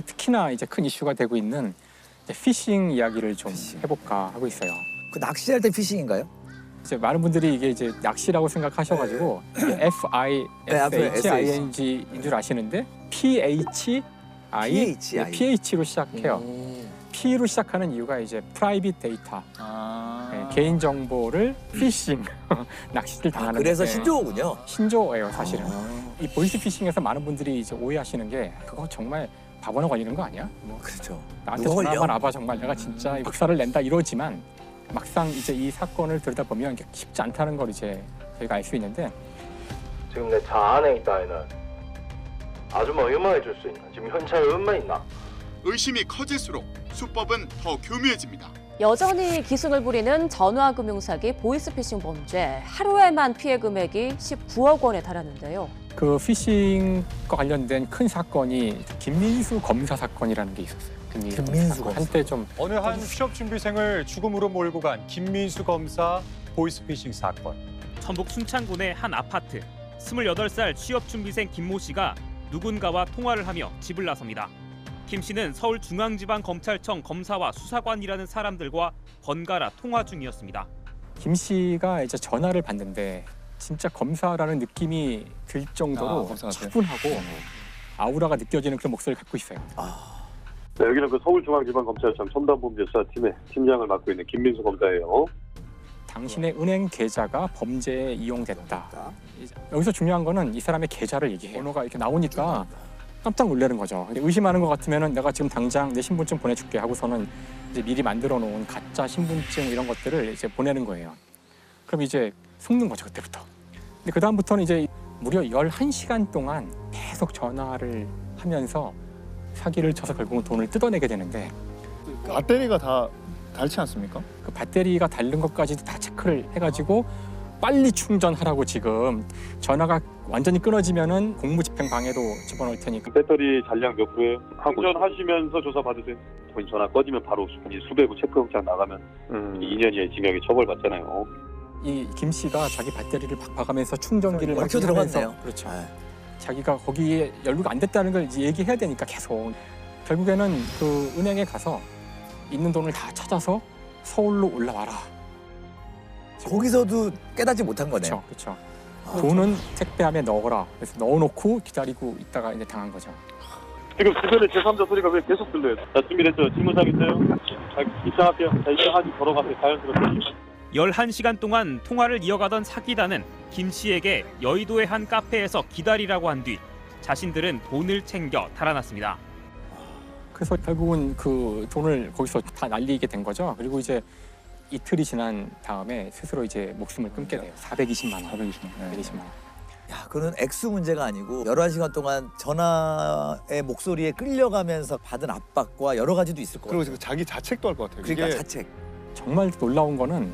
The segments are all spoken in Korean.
특히나 이제 큰 이슈가 되고 있는 이제 피싱 이야기를 좀 해볼까 하고 있어요. 그 낚시할 때 피싱인가요? 이제 많은 분들이 이게 이제 낚시라고 생각하셔가지고 이게 FISHING인 줄 아시는데 PH로 시작해요. P로 시작하는 이유가 이제 프라이빗 데이터, 개인 정보를 피싱, 낚시를 당하는. 그래서 신조어군요. 신조어예요, 사실은. 이 보이스 피싱에서 많은 분들이 이제 오해하시는 게 그거 정말 바보나 걸리는 거 아니야? 뭐 그렇죠. 나한테 전화 한번 와봐 정말 내가 진짜 박살을 낸다 이러지만 막상 이제 이 사건을 들여다보면 쉽지 않다는 걸 이제 저희가 알 수 있는데 지금 내 차 안에 있다 애는 아줌마 얼마나 해줄 수 있나? 지금 현찰 얼마 있나? 의심이 커질수록 수법은 더 교묘해집니다. 여전히 기승을 부리는 전화금융사기 보이스피싱 범죄. 하루에만 피해 금액이 19억 원에 달하는데요. 그 피싱과 관련된 큰 사건이 김민수 검사 사건이라는 게 있었어요. 김민수 검사. 한때 좀 어느 한 취업 준비생을 죽음으로 몰고 간 김민수 검사 보이스피싱 사건. 전북 순창군의 한 아파트. 28살 취업준비생 김모 씨가 누군가와 통화를 하며 집을 나섭니다. 김 씨는 서울중앙지방검찰청 검사와 수사관이라는 사람들과 번갈아 통화 중이었습니다. 김 씨가 이제 전화를 받는데 진짜 검사라는 느낌이 들 정도로 차분하고 아우라가 느껴지는 그런 목소리를 갖고 있어요. 네, 여기는 그 서울중앙지방검찰청 첨단범죄수사팀의 팀장을 맡고 있는 김민수 검사예요. 당신의 은행 계좌가 범죄에 이용됐다. 여기서 중요한 거는 이 사람의 계좌를 얘기해요. 번호가 이렇게 나오니까 깜짝 놀라는 거죠. 의심하는 것 같으면 내가 지금 당장 내 신분증 보내줄게 하고서는 이제 미리 만들어 놓은 가짜 신분증 이런 것들을 이제 보내는 거예요. 그럼 이제 속는 거죠, 그때부터. 근데 그 다음부터는 이제 무려 11시간 동안 계속 전화를 하면서 사기를 쳐서 결국은 돈을 뜯어내게 되는데 배터리가 다 닳지 않습니까? 그 배터리가 닳는 것까지도 다 체크를 해가지고 빨리 충전하라고 지금 전화가 완전히 끊어지면은 공무집행방해로 집어넣을 테니까. 배터리 잔량 몇 프로예요? 충전하시면서 조사 받으세요. 본인 전화 꺼지면 바로 수배부 체포영장 나가면 2년 이하의 징역에 처벌받잖아요. 이 김 씨가 자기 배터리를 박아가면서 충전기를 막혀 들어갔네요. 그렇죠. 자기가 거기에 연루가 안 됐다는 걸 이제 얘기해야 되니까 계속 결국에는 그 은행에 가서 있는 돈을 다 찾아서 서울로 올라와라. 거기서도 깨닫지 못한 거네요. 그렇죠. 돈은 택배함에 넣어라. 그래서 넣어놓고 기다리고 있다가 이제 당한 거죠. 지금 주변에 제3자 소리가 왜 계속 들려요? 자, 준비됐죠? 질문상 있어요? 자, 입장할게요. 자, 입장하지 걸어가세요. 자연스럽게. 11시간 동안 통화를 이어가던 사기단은 김 씨에게 여의도의 한 카페에서 기다리라고 한 뒤 자신들은 돈을 챙겨 달아났습니다. 그래서 결국은 그 돈을 거기서 다 날리게 된 거죠. 그리고 이제 이틀이 지난 다음에 스스로 이제 목숨을 끊게 돼요. 420만 원. 420만 원. 야, 그건 액수 문제가 아니고 11시간 동안 전화의 목소리에 끌려가면서 받은 압박과 여러 가지도 있을 거예요. 그리고 자기 자책도 할 것 같아요. 그러니까 이게 자책. 정말 놀라운 거는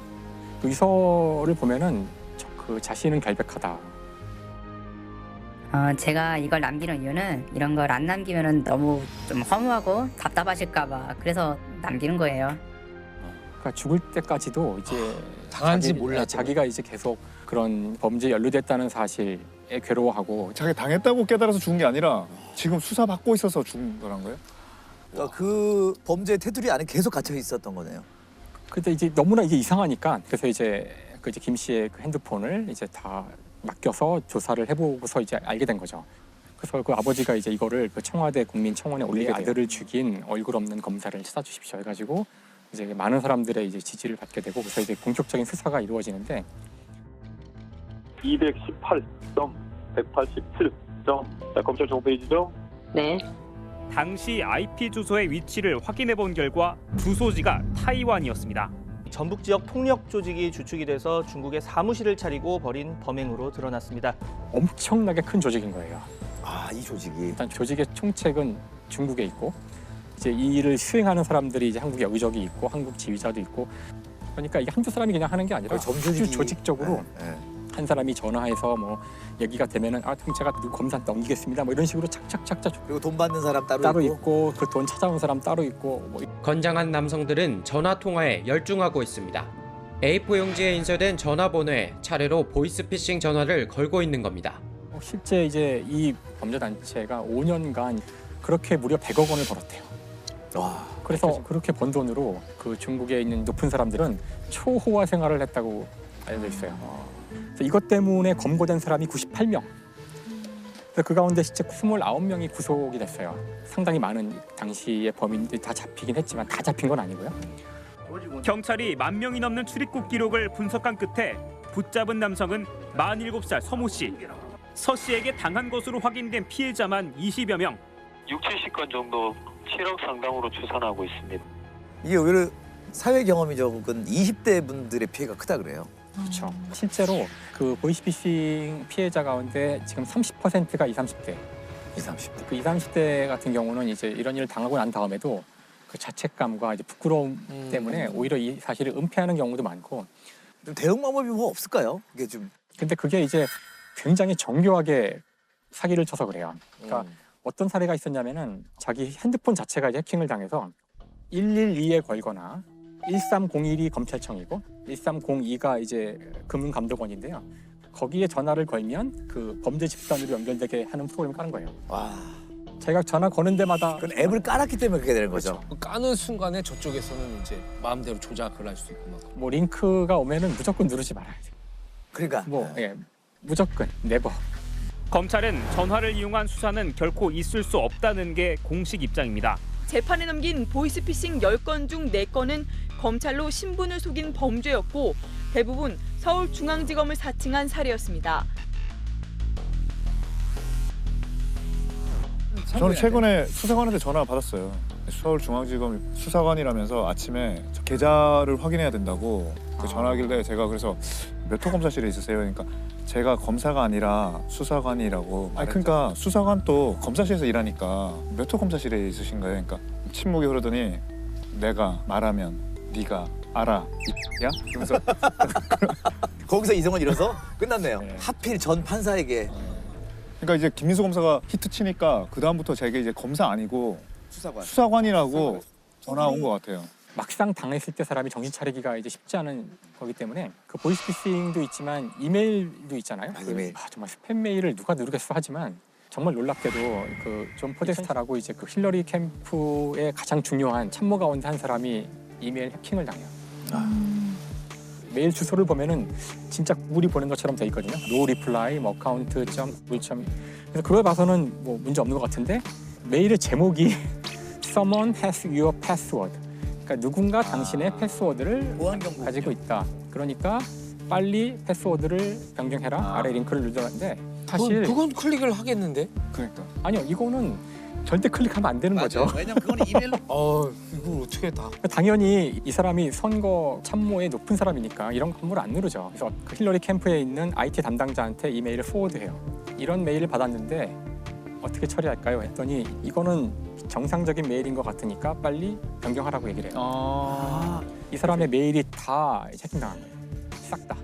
의서를 보면은 그 자신은 결백하다. 제가 이걸 남기는 이유는 이런 걸 안 남기면은 너무 좀 허무하고 답답하실까봐 그래서 남기는 거예요. 그러니까 죽을 때까지도 이제 당한지 몰랐죠. 자기가 이제 계속 그런 범죄에 연루됐다는 사실에 괴로워하고 자기 당했다고 깨달아서 죽은 게 아니라 지금 수사 받고 있어서 죽은 거란 거예요? 그러니까 그 범죄의 테두리 안에 계속 갇혀 있었던 거네요. 근데 이제 너무나 이게 이상하니까 그래서 이제 그 이제 김 씨의 그 핸드폰을 이제 다 맡겨서 조사를 해보고서 이제 알게 된 거죠. 그래서 그 아버지가 이제 이거를 그 청와대 국민청원에 올리게 아들을 죽인 얼굴 없는 검사를 찾아주십시오 해가지고 이제 많은 사람들의 이제 지지를 받게 되고 그래서 이제 본격적인 수사가 이루어지는데 218점, 187점. 자, 검찰 홈페이지죠? 네. 당시 IP 주소의 위치를 확인해 본 결과 주소지가 타이완이었습니다. 전북 지역 폭력 조직이 주축이 돼서 중국에 사무실을 차리고 벌인 범행으로 드러났습니다. 엄청나게 큰 조직인 거예요. 이 조직이. 일단 조직의 총책은 중국에 있고 이제 이 일을 수행하는 사람들이 이제 한국에 여기저기 있고 한국 지휘자도 있고 그러니까 이게 한두 사람이 그냥 하는 게 아니라 아주 조직적으로 한 사람이 전화해서 뭐 얘기가 되면은 제가 누구 검사 넘기겠습니다 뭐 이런 식으로 착착착착 그리고 돈 받는 사람 따로 있고 그 돈 찾아온 사람 따로 있고 뭐. 건장한 남성들은 전화 통화에 열중하고 있습니다. A4 용지에 인쇄된 전화번호에 차례로 보이스피싱 전화를 걸고 있는 겁니다. 실제 이제 이 범죄 단체가 5년간 그렇게 무려 100억 원을 벌었대요. 와. 그래서 그렇게 번 돈으로 그 중국에 있는 높은 사람들은 초호화 생활을 했다고 알려져 있어요. 그래서 이것 때문에 검거된 사람이 98명. 그래서 그 가운데 진짜 29명이 구속이 됐어요. 상당히 많은 당시의 범인들이 다 잡히긴 했지만 다 잡힌 건 아니고요. 경찰이 10,000명이 넘는 출입국 기록을 분석한 끝에 붙잡은 남성은 47살 서모 씨. 서 씨에게 당한 것으로 확인된 피해자만 20여 명. 60-70건 정도 7억 상당으로 추산하고 있습니다. 이게 오히려 사회 경험이 적은 20대 분들의 피해가 크다 그래요. 그렇죠. 실제로 그 보이스피싱 피해자 가운데 지금 30%가 20, 30대. 20, 30대. 그 20, 30대 같은 경우는 이제 이런 일을 당하고 난 다음에도 그 자책감과 이제 부끄러움 때문에 오히려 이 사실을 은폐하는 경우도 많고. 좀 대응 방법이 뭐 없을까요? 이게 좀. 근데 그게 이제 굉장히 정교하게 사기를 쳐서 그래요. 그러니까 어떤 사례가 있었냐면은 자기 핸드폰 자체가 이제 해킹을 당해서 112에 걸거나 1301이 검찰청이고 1302가 이제 금융감독원인데요. 거기에 전화를 걸면 그 범죄 집단으로 연결되게 하는 프로그램을 까는 거예요. 와. 자기가 전화 거는 데마다 그건 앱을 깔았기 때문에 그렇게 되는 거죠. 그 까는 순간에 저쪽에서는 이제 마음대로 조작을 할 수 있고 막. 뭐 링크가 오면은 무조건 누르지 말아야 돼요. 그러니까 뭐 예, 무조건 네버. 검찰은 전화를 이용한 수사는 결코 있을 수 없다는 게 공식 입장입니다. 재판에 넘긴 보이스피싱 10건 중 4건은 검찰로 신분을 속인 범죄였고 대부분 서울중앙지검을 사칭한 사례였습니다. 저는 최근에 수사관한테 전화 받았어요. 서울중앙지검 수사관이라면서 아침에 저 계좌를 확인해야 된다고 전화하길래 제가 그래서 몇 호 검사실에 있으세요? 그러니까 제가 검사가 아니라 수사관이라고. 아니 그러니까 수사관 또 검사실에서 일하니까 몇 호 검사실에 있으신 거예요? 그러니까 침묵이 흐르더니 내가 말하면 네가 알아 야? 그러면서 거기서 이성을 잃어서 끝났네요. 네. 하필 전 판사에게. 그러니까 이제 김민수 검사가 히트 치니까 그 다음부터 제게 이제 검사 아니고 수사관이라고 전화 온 것 같아요. 막상 당했을 때 사람이 정신 차리기가 이제 쉽지 않은 거기 때문에 그 보이스피싱도 있지만 이메일도 있잖아요. 이메일. 정말 스팸 메일을 누가 누르겠어 하지만 정말 놀랍게도 그 존 포데스타라고 이제 그 힐러리 캠프의 가장 중요한 참모 가운데 한 사람이 이메일 해킹을 당해요. 메일 주소를 보면은 진짜 구글이 보낸 것처럼 돼 있거든요. no reply, 뭐 account, 그래서 그걸 봐서는 뭐 문제 없는 것 같은데 메일의 제목이 someone has your password. 그러니까 누군가 당신의 패스워드를 가지고 있다. 그러니까 빨리 패스워드를 변경해라. 아래 링크를 눌러놨는데 사실 그건 클릭을 하겠는데? 그러니까. 아니요, 이거는 절대 클릭하면 안 되는 거죠. 왜냐면 그건 이메일로. 이걸 어떻게 다? 당연히 이 사람이 선거 참모에 높은 사람이니까 이런 거 함부로 안 누르죠. 그래서 그 힐러리 캠프에 있는 IT 담당자한테 이메일을 포워드해요. 이런 메일을 받았는데 어떻게 처리할까요? 했더니 이거는 정상적인 메일인 것 같으니까 빨리 변경하라고 얘기를 해요. 이 사람의 메일이 다 해킹당한 거예요. 싹 다.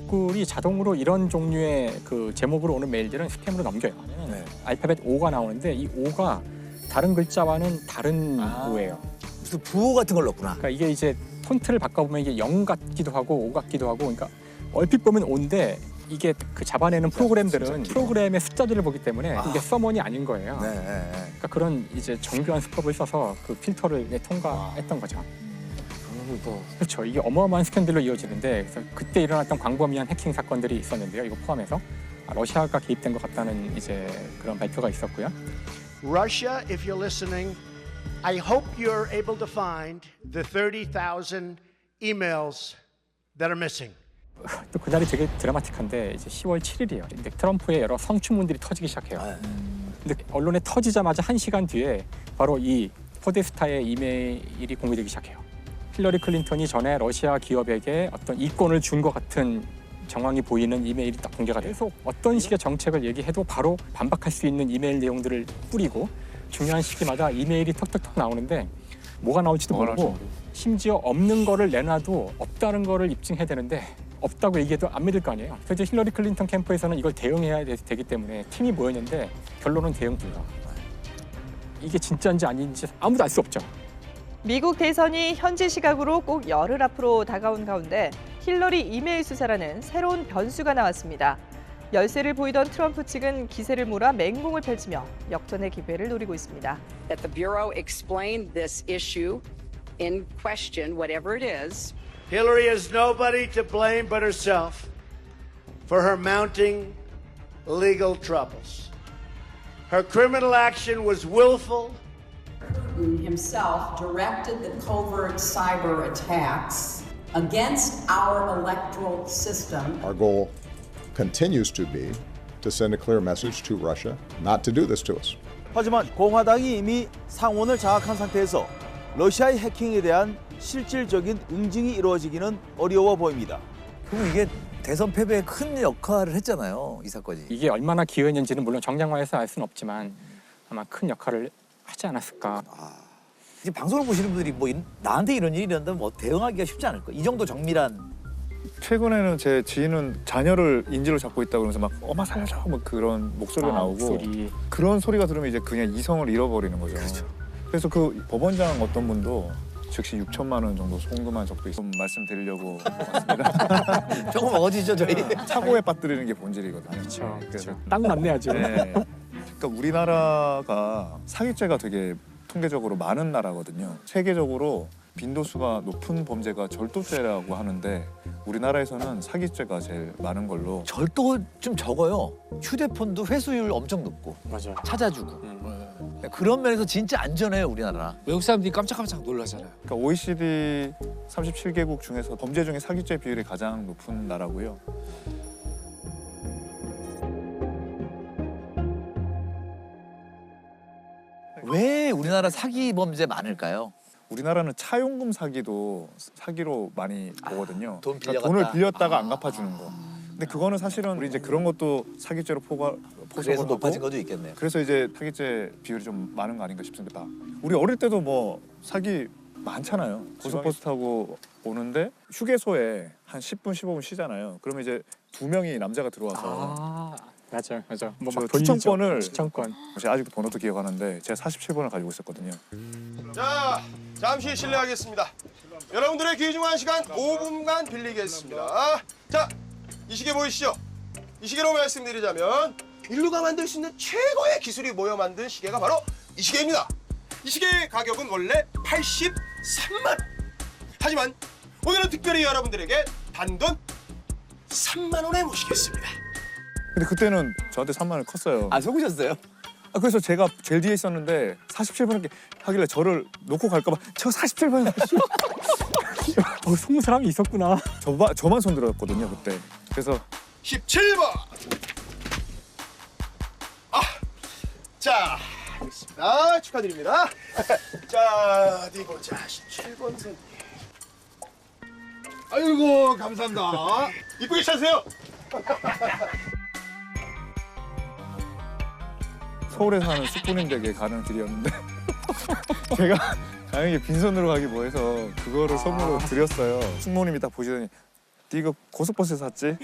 구글이 자동으로 이런 종류의 그 제목으로 오는 메일들은 스팸으로 넘겨요. 네. 알파벳 O가 나오는데 이 O가 다른 글자와는 다른 O예요. 무슨 부호 같은 걸 넣었구나. 그러니까 이게 이제 폰트를 바꿔보면 이게 0 같기도 하고 O 같기도 하고, 그러니까 얼핏 보면 O인데 이게 그 잡아내는 프로그램들은 프로그램의 숫자들을 보기 때문에 이게 서먼이 아닌 거예요. 네. 그러니까 그런 이제 정교한 수법을 써서 그 필터를 통과했던 거죠. 그렇죠. 이게 어마어마한 스캔들로 이어지는데 그래서 그때 일어났던 광범위한 해킹 사건들이 있었는데요. 이거 포함해서 러시아가 개입된 것 같다는 이제 그런 발표가 있었고요. Russia, if you're listening, I hope you're able to find the 30,000 emails that are missing. 또 그날이 되게 드라마틱한데 이제 10월 7일이에요. 근데 트럼프의 여러 성추문들이 터지기 시작해요. 근데 언론에 터지자마자 1시간 뒤에 바로 이 포데스타의 이메일이 공개되기 시작해요. 힐러리 클린턴이 전에 러시아 기업에게 어떤 이권을 준 것 같은 정황이 보이는 이메일이 딱 공개가 돼요. 계속 어떤 식의 정책을 얘기해도 바로 반박할 수 있는 이메일 내용들을 뿌리고 중요한 시기마다 이메일이 턱턱턱 나오는데 뭐가 나올지도 모르고 심지어 없는 거를 내놔도 없다는 거를 입증해야 되는데 없다고 얘기해도 안 믿을 거 아니에요. 그래서 힐러리 클린턴 캠프에서는 이걸 대응해야 되기 때문에 팀이 모였는데 결론은 대응 불가. 이게 진짜인지 아닌지 아무도 알 수 없죠. 미국 대선이 현지 시각으로 꼭 열흘 앞으로 다가온 가운데 힐러리 이메일 수사라는 새로운 변수가 나왔습니다. 열세를 보이던 트럼프 측은 기세를 몰아 맹공을 펼치며 역전의 기회를 노리고 있습니다. That the Bureau explained this issue in question, whatever it is. Hillary has nobody to blame but herself for her mounting legal troubles. Her criminal action was willful. Himself directed the covert cyber attacks against our electoral system. Our goal continues to be to send a clear message to Russia not to do this to us. 하지만 공화당이 이미 상원을 장악한 상태에서 러시아의 해킹에 대한 실질적인 응징이 이루어지기는 어려워 보입니다. 그럼 이게 대선 패배에 큰 역할을 했잖아요, 이 사건이. 이게 얼마나 기여했는지는 물론 정량화해서 알 수는 없지만 아마 큰 역할을 하지 않았을까. 지금 방송을 보시는 분들이 뭐 나한테 이런 일이 일어난다면 뭐 대응하기가 쉽지 않을 거예요. 이 정도 정밀한. 최근에는 제 지인은 자녀를 인질로 잡고 있다고 그러면서 막 엄마 살려줘 뭐 그런 목소리가 나오고 목소리. 그런 소리가 들으면 이제 그냥 이성을 잃어버리는 거죠. 그렇죠. 그래서 그 법원장 어떤 분도 즉시 6천만 원 정도 송금한 적도 있어. 좀 말씀드리려고 왔습니다. 조금 어디죠 저희? 사고에 빠뜨리는 게 본질이거든요. 그렇죠. 그래서 딱 맞네 아주. 네. 그러니까 우리나라가 사기죄가 되게 통계적으로 많은 나라거든요. 세계적으로 빈도수가 높은 범죄가 절도죄라고 하는데 우리나라에서는 사기죄가 제일 많은 걸로. 절도 좀 적어요. 휴대폰도 회수율 엄청 높고. 맞아. 찾아주고. 그런 면에서 진짜 안전해요 우리나라. 외국 사람들이 깜짝깜짝 놀라잖아요. 그러니까 OECD 37개국 중에서 범죄 중에 사기죄 비율이 가장 높은 나라고요. 왜 우리나라 사기 범죄 많을까요? 우리나라는 차용금 사기도 사기로 많이 보거든요. 돈 그러니까 빌려갔다. 돈을 빌렸다가 안 갚아주는 거. 근데 그거는 사실은 우리 이제 그런 것도 사기죄로 포섭을 그래서 하고 높아진 것도 있겠네요. 그래서 이제 사기죄 비율이 좀 많은 거 아닌가 싶습니다. 우리 어릴 때도 뭐 사기 많잖아요. 고속버스 타고 오는데 휴게소에 한 10분 15분 쉬잖아요. 그러면 이제 2명이 남자가 들어와서 맞아. 뭐 저 막 돌리죠. 추천권을 추천권. 제가 아직도 번호도 기억하는데 제가 47번을 가지고 있었거든요. 자, 잠시 실례하겠습니다. 여러분들의 귀중한 시간 5분간 빌리겠습니다. 자, 이 시계 보이시죠? 이 시계로 말씀드리자면 인류가 만들 수 있는 최고의 기술이 모여 만든 시계가 바로 이 시계입니다. 이 시계의 가격은 원래 83만 원. 하지만 오늘은 특별히 여러분들에게 단돈 3만 원에 모시겠습니다. 근데 그때는 저한테 3만 원 컸어요. 아 속으셨어요? 그래서 제가 제일 뒤에 있었는데 47번 하길래 저를 놓고 갈까 봐 저 47번 속는 사람이 있었구나. 저만 손 들었거든요 그때. 그래서 17번. 자, 알겠습니다. 축하드립니다. 자, 어디 보자. 17번 손님. 아이고, 감사합니다. 이쁘게 차세요. 서울에 사는 숙부님 댁에 가는 길이었는데 제가 다행히 빈손으로 가기 뭐해서 그거를 선물로 드렸어요. 숙모님이 딱 보시더니 네 이거 고속버스에 샀지?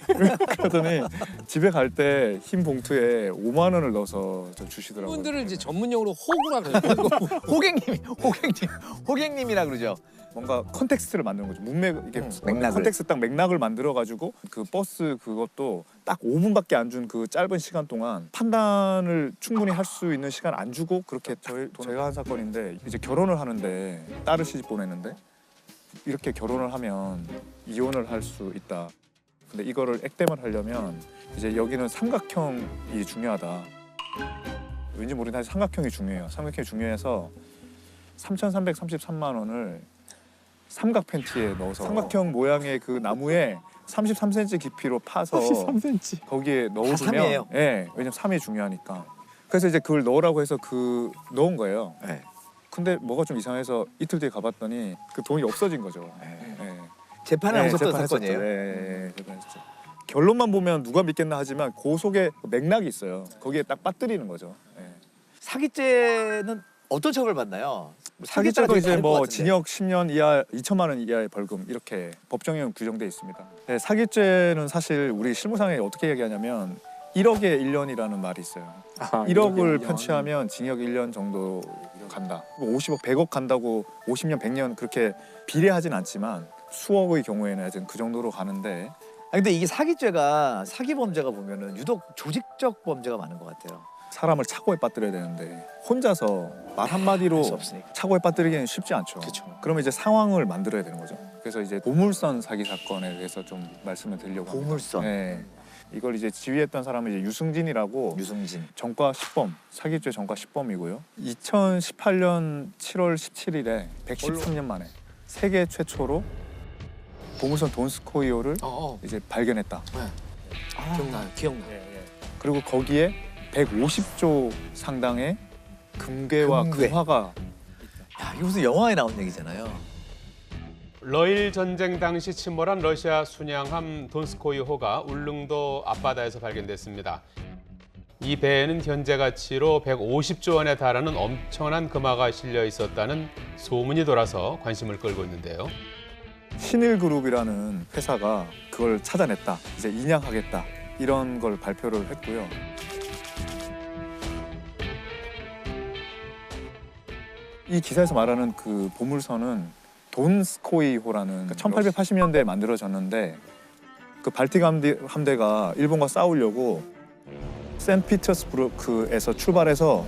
그러더니 집에 갈 때 흰 봉투에 5만 원을 넣어서 좀 주시더라고요. 분들은 이제 전문용어로 호구라 그래요. 호갱님이라 그러죠. 뭔가 컨텍스트를 만드는 거죠. 문맥 이게 맥락을. 컨텍스트 딱 맥락을 만들어 가지고 그 버스 그것도 딱 5분밖에 안 준 그 짧은 시간 동안 판단을 충분히 할 수 있는 시간 안 주고 그렇게 제가 한 사건인데 이제 결혼을 하는데 딸을 시집 보내는데 이렇게 결혼을 하면 이혼을 할 수 있다. 근데 이거를 액땜을 하려면 이제 여기는 삼각형이 중요하다. 왠지 모르겠는데 삼각형이 중요해요. 삼각형이 중요해서 3,333만 원을 삼각 팬티에 넣어서 삼각형 모양의 그 나무에 33cm 깊이로 파서 33cm. 거기에 넣어주면 3이에요? 예, 왜냐면 3이 중요하니까. 그래서 이제 그걸 넣으라고 해서 넣은 거예요. 네. 근데 뭐가 좀 이상해서 이틀 뒤에 가봤더니 그 돈이 없어진 거죠. 재판에 나섰던 사건이에요? 재판했었죠. 결론만 보면 누가 믿겠나 하지만 그 속에 맥락이 있어요. 거기에 딱 빠뜨리는 거죠. 사기죄는 어떤 처벌 받나요? 사기죄도 이제 뭐 징역 10년 이하 2천만 원 이하의 벌금 이렇게 법정에 규정돼 있습니다. 네, 사기죄는 사실 우리 실무상에 어떻게 얘기하냐면 1억에 1년이라는 말이 있어요. 1억을 편취하면 징역 1년 정도 간다. 50억, 100억 간다고 50년, 100년 그렇게 비례하진 않지만 수억의 경우에는 하여튼 그 정도로 가는데 근데 이게 사기죄가 사기 범죄가 보면은 유독 조직적 범죄가 많은 것 같아요. 사람을 착오에 빠뜨려야 되는데 혼자서 말 한마디로 착오에 빠뜨리기는 쉽지 않죠. 그러면 이제 상황을 만들어야 되는 거죠. 그래서 이제 보물선 사기 사건에 대해서 좀 말씀을 드리려고 합니다. 보물선? 네. 이걸 이제 지휘했던 사람은 이제 유승진이라고 전과 10범, 사기죄 전과 10범이고요. 2018년 7월 17일에 113년 만에 세계 최초로 보물선 돈스코이오를 이제 발견했다. 기억나요. 그리고 거기에 150조 상당의 금괴와 금화가 야, 이거 무슨 영화에 나온 얘기잖아요. 러일 전쟁 당시 침몰한 러시아 순양함 돈스코이호가 울릉도 앞바다에서 발견됐습니다. 이 배에는 현재 가치로 150조 원에 달하는 엄청난 금화가 실려 있었다는 소문이 돌아서 관심을 끌고 있는데요. 신일그룹이라는 회사가 그걸 찾아냈다, 이제 인양하겠다 이런 걸 발표를 했고요. 이 기사에서 말하는 그 보물선은 돈스코이호라는 1880년대에 만들어졌는데 그 발틱 함대가 일본과 싸우려고 샌피터스부르크에서 출발해서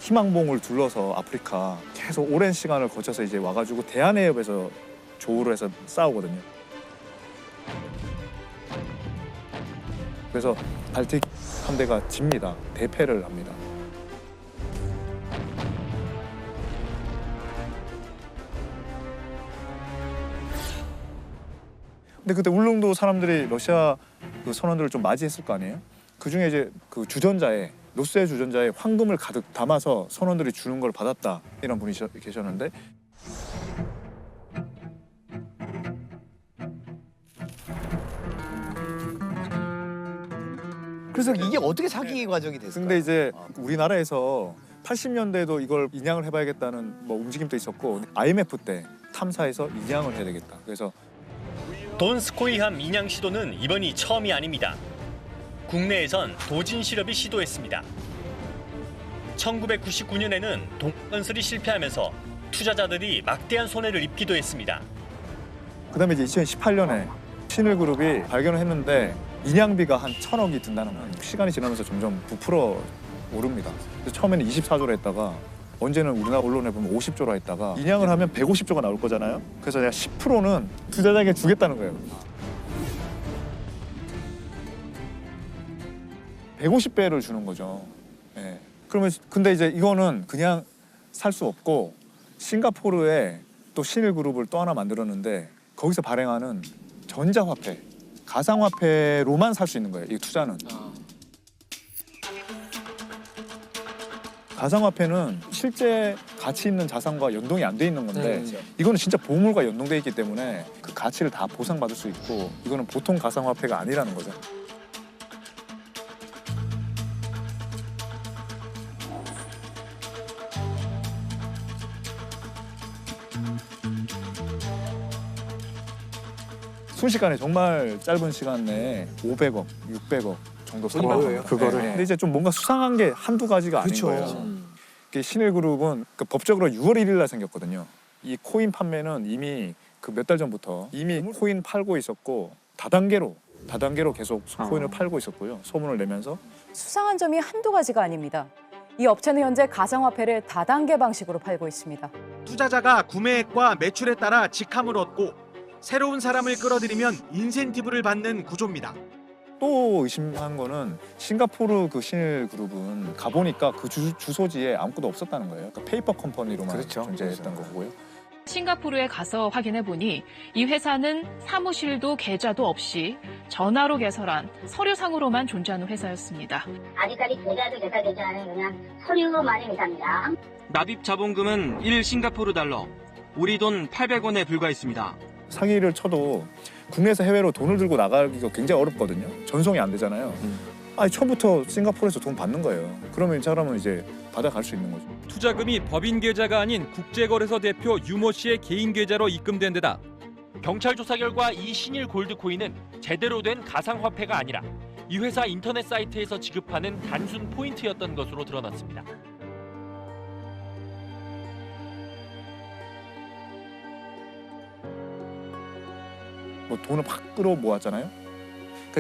희망봉을 둘러서 아프리카 계속 오랜 시간을 거쳐서 이제 와가지고 대한해협에서 조우를 해서 싸우거든요. 그래서 발틱 함대가 집니다. 대패를 합니다. 근데 그때 울릉도 사람들이 러시아 그 선원들을 좀 맞이했을 거 아니에요? 그 중에 이제 그 주전자에 로스의 주전자에 황금을 가득 담아서 선원들이 주는 걸 받았다 이런 분이 계셨는데 그래서 이게 어떻게 사기 과정이 됐을까요? 근데 이제 우리나라에서 80년대에도 이걸 인양을 해봐야겠다는 뭐 움직임도 있었고 IMF 때 탐사해서 인양을 해야 되겠다. 그래서 돈스코이함 인양 시도는 이번이 처음이 아닙니다. 국내에선 도진 실업이 시도했습니다. 1999년에는 동건설이 실패하면서 투자자들이 막대한 손해를 입기도 했습니다. 그다음에 이제 2018년에 신일그룹이 발견을 했는데 인양비가 한 1,000억이 든다는 거예요. 시간이 지나면서 점점 부풀어 오릅니다. 처음에는 24조로 했다가 언제는 우리나라 언론에 보면 50조로 했다가 인양을 하면 150조가 나올 거잖아요. 그래서 내가 10%는 투자자에게 주겠다는 거예요. 150배를 주는 거죠. 예. 그러면 근데 이제 이거는 그냥 살 수 없고 싱가포르에 또 신일그룹을 또 하나 만들었는데 거기서 발행하는 전자화폐, 가상화폐로만 살 수 있는 거예요. 이 투자는. 가상화폐는 실제 가치 있는 자산과 연동이 안 돼 있는 건데 이거는 진짜 보물과 연동돼 있기 때문에 그 가치를 다 보상받을 수 있고 이거는 보통 가상화폐가 아니라는 거죠. 순식간에 정말 짧은 시간 내에 500억, 600억 정도 선박을 그거를. 근데 이제 좀 뭔가 수상한 게 한두 가지가 아닌 거예요. 신일그룹은 그 법적으로 6월 1일 날 생겼거든요. 이 코인 판매는 이미 그 몇 달 전부터 이미 코인 팔고 있었고 다단계로 계속 코인을 팔고 있었고요. 소문을 내면서. 수상한 점이 한두 가지가 아닙니다. 이 업체는 현재 가상화폐를 다단계 방식으로 팔고 있습니다. 투자자가 구매액과 매출에 따라 직함을 얻고 새로운 사람을 끌어들이면 인센티브를 받는 구조입니다. 또 의심한 거는 싱가포르 그 신일그룹은 가보니까 그 주소지에 아무것도 없었다는 거예요. 그러니까 페이퍼 컴퍼니로만 존재했던 거고요. 싱가포르에 가서 확인해 보니 이 회사는 사무실도 계좌도 없이 전화로 개설한 서류상으로만 존재하는 회사였습니다. 아직까지 계좌도 개설되지 않은 그냥 서류만의 회사입니다. 납입 자본금은 1 싱가포르 달러, 우리 돈 800원에 불과했습니다. 사기를 쳐도 국내에서 해외로 돈을 들고 나가기가 굉장히 어렵거든요. 전송이 안 되잖아요. 아니 처음부터 싱가포르에서 돈 받는 거예요. 그러면 이 사람은 이제 받아갈 수 있는 거죠. 투자금이 법인 계좌가 아닌 국제거래소 대표 유모 씨의 개인 계좌로 입금된 데다 경찰 조사 결과 이 신일 골드코인은 제대로 된 가상화폐가 아니라 이 회사 인터넷 사이트에서 지급하는 단순 포인트였던 것으로 드러났습니다. 뭐 돈을 팍 끌어 모았잖아요.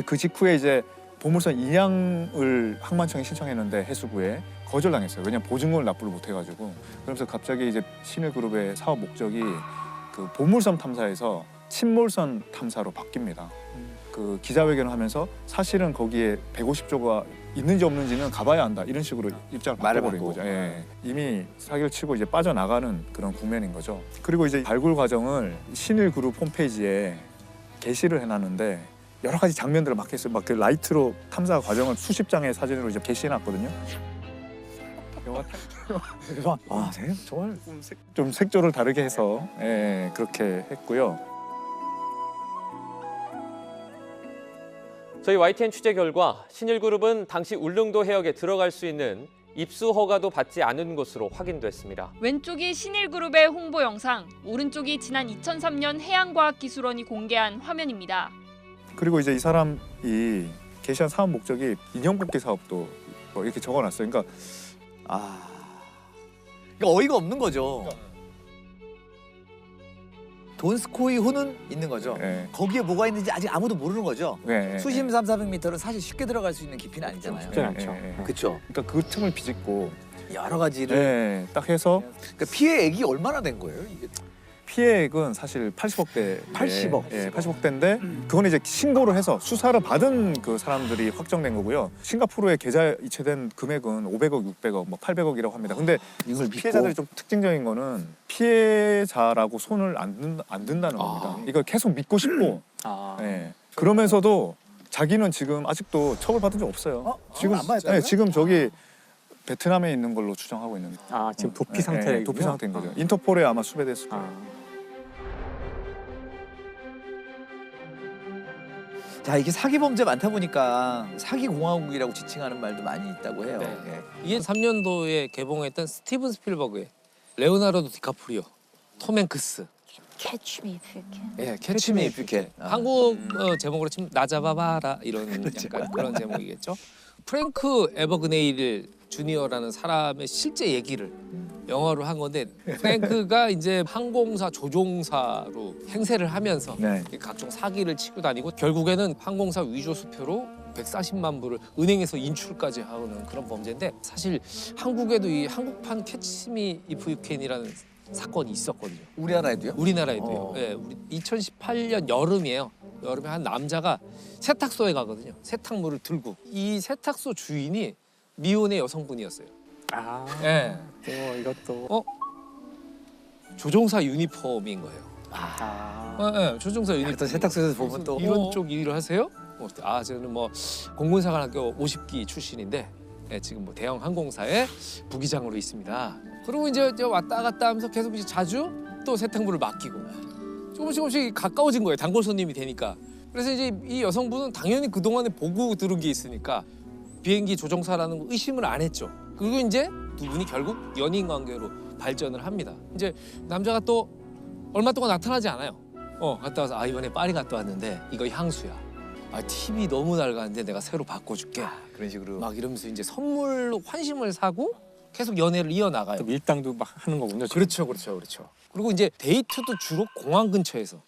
그 직후에 이제 보물선 인양을 항만청에 신청했는데 해수부에 거절당했어요. 왜냐면 보증금을 납부를 못 해가지고. 그러면서 갑자기 이제 신일그룹의 사업 목적이 그 보물섬 탐사에서 침몰선 탐사로 바뀝니다. 그 기자회견을 하면서 사실은 거기에 150조가 있는지 없는지는 가봐야 한다 이런 식으로 입장을 바꿔버린 거죠. 예. 이미 사기를 치고 이제 빠져나가는 그런 국면인 거죠. 그리고 이제 발굴 과정을 신일그룹 홈페이지에 게시를 해놨는데 여러 가지 장면들을 막 했어요. 막 그 라이트로 탐사 과정을 수십 장의 사진으로 이제 게시해놨거든요. 아, 정말 좀 색조를 다르게 해서 예, 그렇게 했고요. 저희 YTN 취재 결과 신일그룹은 당시 울릉도 해역에 들어갈 수 있는 입수 허가도 받지 않은 것으로 확인됐습니다. 왼쪽이 신일그룹의 홍보 영상, 오른쪽이 지난 2003년 해양과학기술원이 공개한 화면입니다. 그리고 이제 이 사람이 게시한 사업 목적이 인형 뽑기 사업도 뭐 이렇게 적어놨어요. 그러니까 그러니까 어이가 없는 거죠. 돈스코이 호는 있는 거죠. 네. 거기에 뭐가 있는지 아직 아무도 모르는 거죠. 네, 수심 300~400m는 사실 쉽게 들어갈 수 있는 깊이는 아니잖아요. 쉽지 않죠. 그렇죠. 그러니까 그 틈을 비집고 여러 가지를 네, 딱 해서 그러니까 피해액이 얼마나 된 거예요? 이게? 피해액은 사실 80억대. 80억. 예, 80억대인데 그건 이제 신고를 해서 수사를 받은 그 사람들이 확정된 거고요. 싱가포르에 계좌 이체된 금액은 500억, 600억, 뭐 800억이라고 합니다. 근데 이걸 피해자들이 좀 특징적인 거는 피해자라고 손을 안 든다는 겁니다. 이걸 계속 믿고 싶고 예. 그러면서도 자기는 지금 아직도 처벌받은 적 없어요. 지금 안 받았다고요? 예, 지금 저기 베트남에 있는 걸로 추정하고 있는. 지금 도피 상태군요. 도피 상태인 거죠. 인터폴에 아마 수배됐을 거예요. 자, 이게 사기 범죄 많다 보니까 사기 공화국이라고 지칭하는 말도 많이 있다고 해요. 네. 2003년도에 개봉했던 스티븐 스필버그의 레오나르도 디카프리오, 톰 행크스. Catch me if you can. 예, 캐치 미 이프 캔. 한국 제목으로 치면 나 잡아봐라 이런 약간 그런 제목이겠죠. 프랭크 에버그네일 주니어라는 사람의 실제 얘기를 영화로 한 건데 프랭크가 이제 항공사 조종사로 행세를 하면서 각종 사기를 치고 다니고 결국에는 항공사 위조 수표로 140만 불을 은행에서 인출까지 하는 그런 범죄인데 사실 한국에도 이 한국판 캐치미 이프 유캔이라는 사건이 있었거든요. 우리나라에도요? 우리나라에도요. 예, 우리 2018년 여름이에요. 여름에 한 남자가 세탁소에 가거든요. 세탁물을 들고 이 세탁소 주인이 미혼의 여성분이었어요. 예. 이것도 조종사 유니폼인 거예요. 예, 조종사 유니폼. 또 세탁소에서 보면 또 이런 쪽 일을 하세요? 저는 뭐 공군사관학교 50기 출신인데 지금 뭐 대형 항공사의 부기장으로 있습니다. 그리고 이제 왔다 갔다 하면서 계속 이제 자주 또 세탁물을 맡기고 조금씩 가까워진 거예요. 단골 손님이 되니까. 그래서 이제 이 여성분은 당연히 그동안에 보고 들은 게 있으니까 비행기 조종사라는 거 의심을 안 했죠. 그리고 이제 두 분이 결국 연인 관계로 발전을 합니다. 이제 남자가 또 얼마 동안 나타나지 않아요. 갔다 와서 이번에 파리 갔다 왔는데 이거 향수야. TV 너무 낡았는데 내가 새로 바꿔줄게. 그런 식으로 막 이러면서 이제 선물로 환심을 사고 계속 연애를 이어나가요. 밀당도 막 하는 거군요. 그렇죠. 그리고 이제 데이트도 주로 공항 근처에서.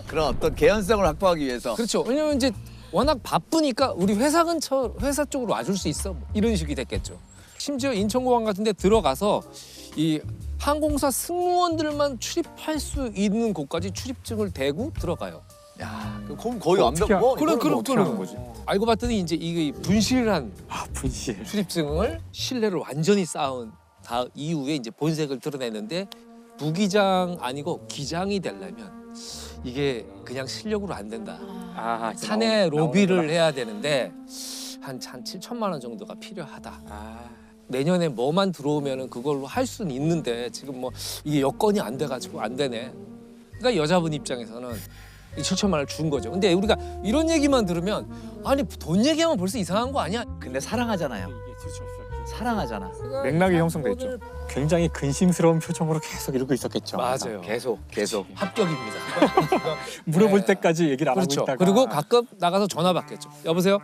그런 어떤 개연성을 확보하기 위해서. 그렇죠. 왜냐면 이제 워낙 바쁘니까 우리 회사 쪽으로 와줄 수 있어. 뭐 이런 식이 됐겠죠. 심지어 인천공항 같은 데 들어가서 이 항공사 승무원들만 출입할 수 있는 곳까지 출입증을 대고 들어가요. 야, 그럼 거의 완벽. 그런 거지. 알고 봤더니 이제 이게 분실한 분실 출입증을 신뢰를 완전히 쌓은 이후에 이제 본색을 드러내는데 부기장 아니고 기장이 되려면 이게 그냥 실력으로 안 된다. 사내 로비를 해야 되는데 한 7천만 원 정도가 필요하다. 내년에 뭐만 들어오면은 그걸로 할 수는 있는데 지금 뭐 이게 여건이 안 돼가지고 안 되네. 그러니까 여자분 입장에서는 7천만 원을 준 거죠. 근데 우리가 이런 얘기만 들으면 아니 돈 얘기하면 벌써 이상한 거 아니야? 근데 사랑하잖아요. 사랑하잖아. 맥락이 형성돼 있죠. 굉장히 근심스러운 표정으로 계속 이러고 있었겠죠. 맞아요. 계속. 합격입니다. 물어볼 때까지 얘기를 안 하고 있다가. 그리고 가끔 나가서 전화 받겠죠. 여보세요?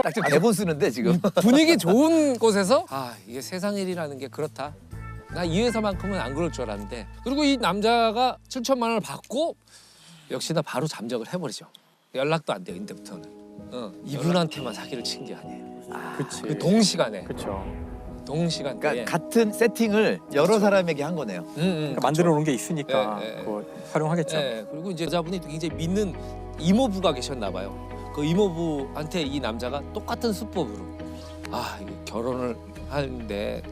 딱 지금 대본 쓰는데 지금. 분위기 좋은 곳에서 이게 세상 일이라는 게 그렇다. 나 이 회사만큼은 안 그럴 줄 알았는데. 그리고 이 남자가 7천만 원을 받고 역시나 바로 잠적을 해버리죠. 연락도 안 돼요, 이때부터는. 이분한테만 사기를 친 게 아니에요. 그치. 그 동시간에. 그렇죠. 동시간대에. 그러니까 같은 세팅을 여러 사람에게 한 거네요. 그러니까 만들어 놓은 게 있으니까 그거 활용하겠죠. 그리고 이제 여자분이 굉장히 믿는 이모부가 계셨나 봐요. 그 이모부한테 이 남자가 똑같은 수법으로 이게 결혼을 하는데